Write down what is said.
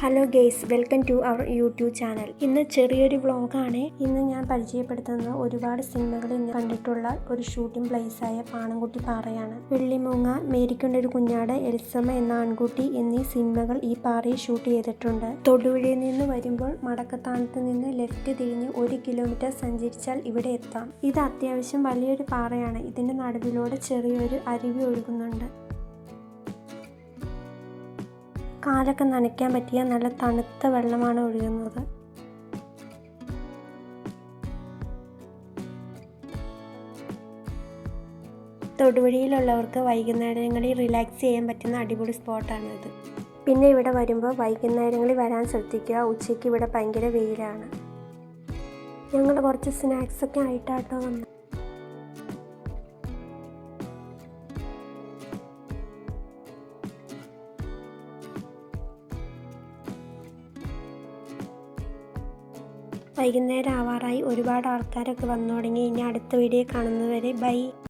Hello guys, welcome to our YouTube channel. ഇന്ന് ചെറിയൊരു വ്ളോഗാണ്. ഇന്ന് ഞാൻ പരിചയപ്പെടുത്തുന്ന ഒരുപാട് സിനിമകളിൽ ഇന്ന് കണ്ടിട്ടുള്ള ഒരു ഷൂട്ടിംഗ് പ്ലേസായ പാണൻകുട്ടി പാറയാണ്. വെള്ളിമൂങ്ങ, മേരിക്കൊണ്ടൊരു കുഞ്ഞാട്, എൽസമ്മ എന്ന ആൺകുട്ടി എന്നീ സിനിമകൾ ഈ പാറയിൽ ഷൂട്ട് ചെയ്തിട്ടുണ്ട്. തൊടുപുഴയിൽ നിന്ന് വരുമ്പോൾ മടക്കത്താനത്ത് നിന്ന് ലെഫ്റ്റ് തിരിഞ്ഞ് 1 കിലോമീറ്റർ സഞ്ചരിച്ചാൽ ഇവിടെ എത്താം. ഇത് അത്യാവശ്യം വലിയൊരു പാറയാണ്. ഇതിന്റെ നടുവിലൂടെ ചെറിയൊരു അരുവി ഒഴുകുന്നുണ്ട്. കാലൊക്കെ നനയ്ക്കാൻ പറ്റിയ നല്ല തണുത്ത വെള്ളമാണ് ഒഴുകുന്നത്. തൊടുപുഴയിലുള്ളവർക്ക് വൈകുന്നേരങ്ങളിൽ റിലാക്സ് ചെയ്യാൻ പറ്റുന്ന അടിപൊളി സ്പോട്ടാണിത്. പിന്നെ ഇവിടെ വരുമ്പോൾ വൈകുന്നേരങ്ങളിൽ വരാൻ ശ്രദ്ധിക്കുക. ഉച്ചയ്ക്ക് ഇവിടെ ഭയങ്കര വെയിലാണ്. ഞങ്ങൾ കുറച്ച് സ്നാക്സൊക്കെ ആയിട്ടാട്ടോ വന്നത്. വൈകുന്നേരം ആവാറായി. ഒരുപാട് ആൾക്കാരൊക്കെ വന്നു തുടങ്ങി. ഇനി അടുത്ത വീഡിയോ കാണുന്നവരെ ബൈ.